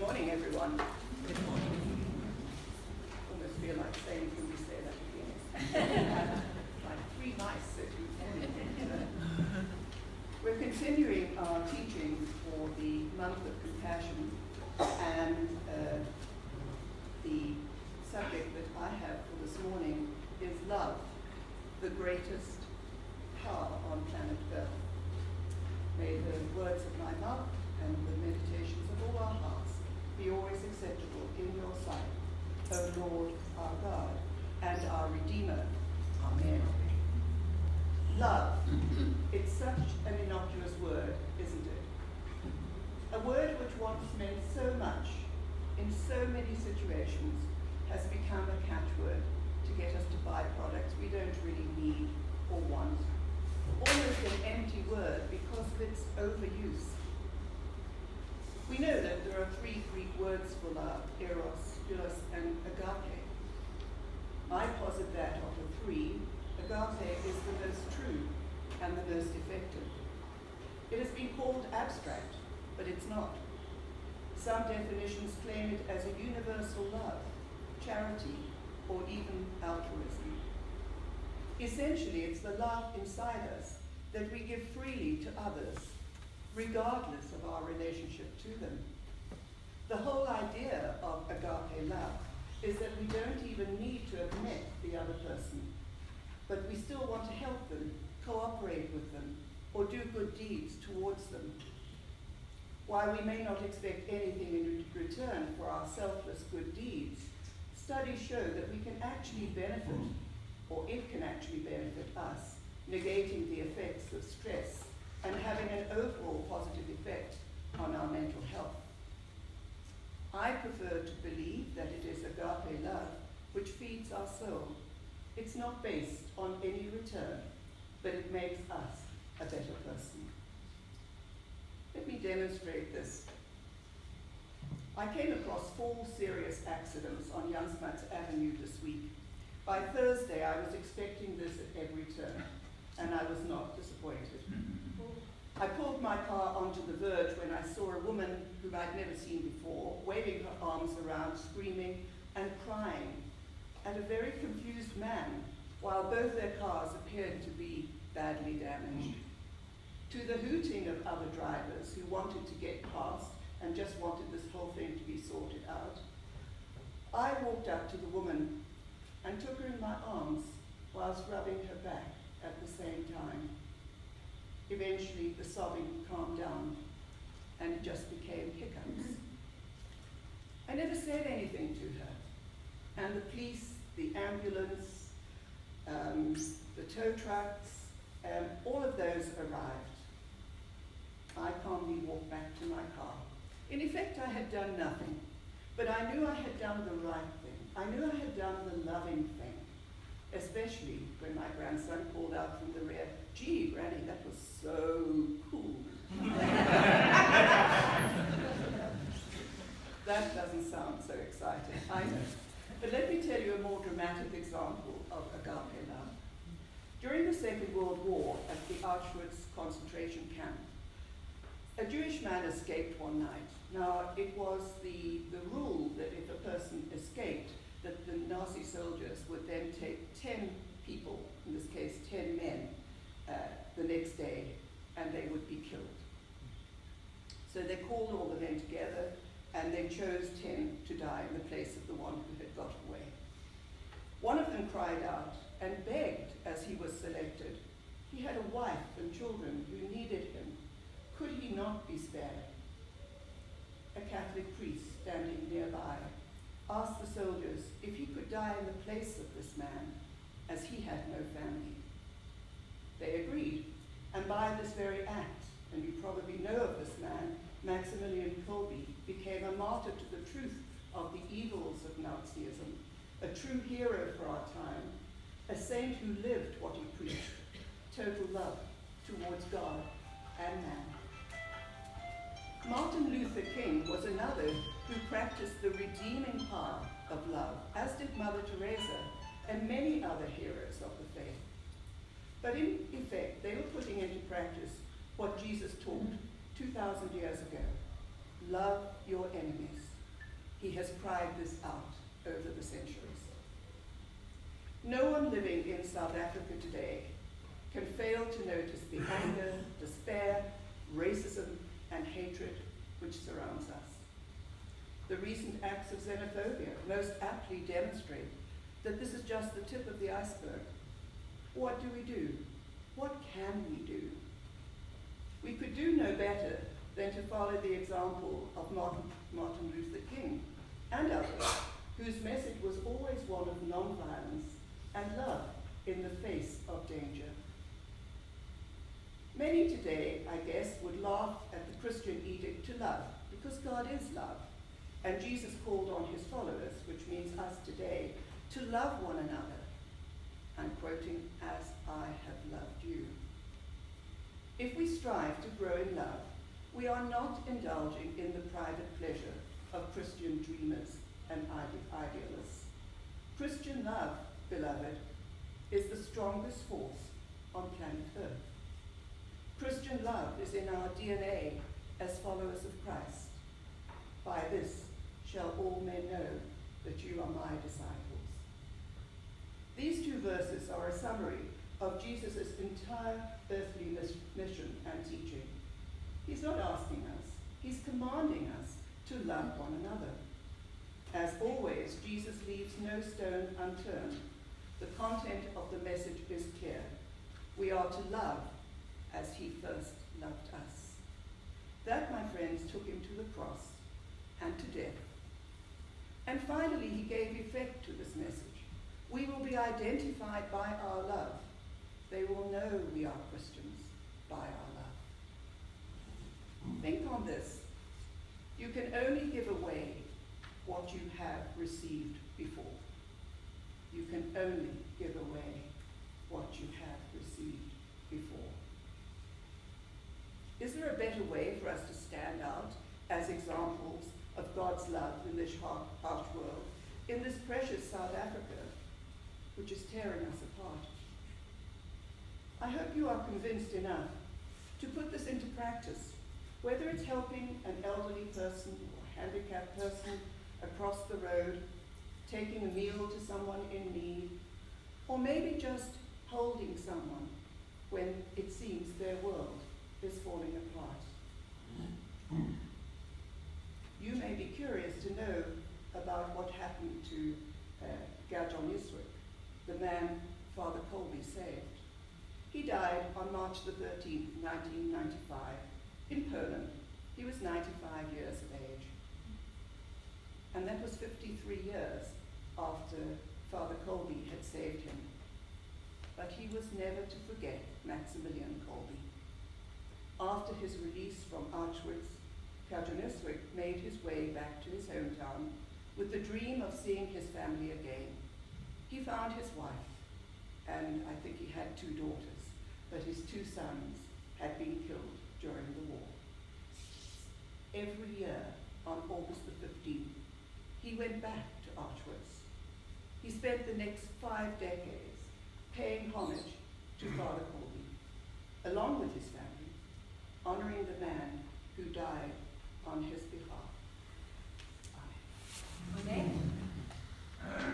morning, everyone. Good morning. Almost feel like saying, can we say that again? Like three mice sitting. We're continuing our teaching for the month of compassion, and the subject that I have for this morning is love, the greatest power on planet Earth. May the words of my mouth and the meditations of all our hearts be always acceptable in your sight, O Lord, our God, and our Redeemer. Amen. Love. It's such an innocuous word, isn't it? A word which once meant so much in so many situations has become a catchword to get us to buy products we don't really need or want. Almost an empty word because of its overuse. We know that there are three Greek words for love: eros, philos, and agape. I posit that of the three, agape is the most true and the most effective. It has been called abstract, but it's not. Some definitions claim it as a universal love, charity, or even altruism. Essentially, it's the love inside us that we give freely to others, regardless of our relationship to them. The whole idea of agape love is that we don't even need to admit the other person, but we still want to help them, cooperate with them, or do good deeds towards them. While we may not expect anything in return for our selfless good deeds, studies show that we can actually benefit, or it can actually benefit us, negating the effects of stress and having an overall positive effect on our mental health. I prefer to believe that it is agape love which feeds our soul. It's not based on any return, but it makes us a better person. Let me demonstrate this. I came across 4 serious accidents on Jansmats Avenue this week. By Thursday, I was expecting this at every turn, and I was not disappointed. I pulled my car onto the verge when I saw a woman whom I'd never seen before, waving her arms around, screaming and crying at a very confused man, while both their cars appeared to be badly damaged. To the hooting of other drivers who wanted to get past and just wanted this whole thing to be sorted out, I walked up to the woman and took her in my arms whilst rubbing her back at the same time. Eventually, the sobbing calmed down, and it just became hiccups. I never said anything to her, and the police, the ambulance, the tow trucks, all of those arrived. I calmly walked back to my car. In effect, I had done nothing, but I knew I had done the right thing. I knew I had done the loving thing, especially when my grandson called out from the rear, "Gee, Granny, that was so cool." That doesn't sound so exciting, I know. But let me tell you a more dramatic example of agape love. During the Second World War at the Auschwitz concentration camp, a Jewish man escaped one night. Now, it was the rule that if a person escaped, that the Nazi soldiers would then take 10 people, in this case 10 men, the next day, and they would be killed. So they called all the men together, and they chose 10 to die in the place of the one who had got away. One of them cried out and begged as he was selected. He had a wife and children who needed him. Could he not be spared? A Catholic priest standing nearby asked the soldiers if he could die in the place of this man, as he had no family. They agreed, and by this very act, and you probably know of this man, Maximilian Kolbe became a martyr to the truth of the evils of Nazism, a true hero for our time, a saint who lived what he preached, total love towards God and man. Martin Luther King was another who practiced the redeeming power of love, as did Mother Teresa and many other heroes of the faith. But in effect, they were putting into practice what Jesus taught 2,000 years ago. Love your enemies. he has pried this out over the centuries. No one living in South Africa today can fail to notice the anger, despair, racism, and hatred which surrounds us. The recent acts of xenophobia most aptly demonstrate that this is just the tip of the iceberg. What do we do? What can we do? We could do no better than to follow the example of Martin Luther King and others, whose message was always one of nonviolence and love in the face of danger. Many today, I guess, would laugh at the Christian edict to love, because God is love, and Jesus called on his followers, which means us today, to love one another. I'm quoting, "as I have loved you." If we strive to grow in love, we are not indulging in the private pleasure of Christian dreamers and idealists. Christian love, beloved, is the strongest force on planet Earth. Christian love is in our DNA as followers of Christ. By this shall all men know that you are my disciples. These two verses are a summary of Jesus' entire earthly mission and teaching. He's not asking us, he's commanding us to love one another. As always, Jesus leaves no stone unturned. The content of the message is clear. We are to love as he first loved us. That, my friends, took him to the cross and to death. And finally, he gave effect to this message. We will be identified by our love. They will know we are Christians by our love. Think on this. You can only give away what you have received before. You can only give away what you have received before. Is there a better way for us to stand out as examples of God's love in this harsh world, in this precious South Africa, which is tearing us apart? I hope you are convinced enough to put this into practice, whether it's helping an elderly person or handicapped person across the road, taking a meal to someone in need, or maybe just holding someone when it seems their world is falling apart. You may be curious to know about what happened to Gajon Iswick, the man Father Colby saved. He died on March the 13th, 1995, in Poland. He was 95 years of age. And that was 53 years after Father Colby had saved him. But he was never to forget Maximilian Kolbe. After his release from Auschwitz, Gajon Iswick made his way back to his hometown with the dream of seeing his family again. He found his wife, and I think he had 2 daughters, but his 2 sons had been killed during the war. Every year, on August the 15th, he went back to Auschwitz. He spent the next 5 decades paying homage to Father Kolbe, along with his family, honoring the man who died on his behalf. Amen. Amen.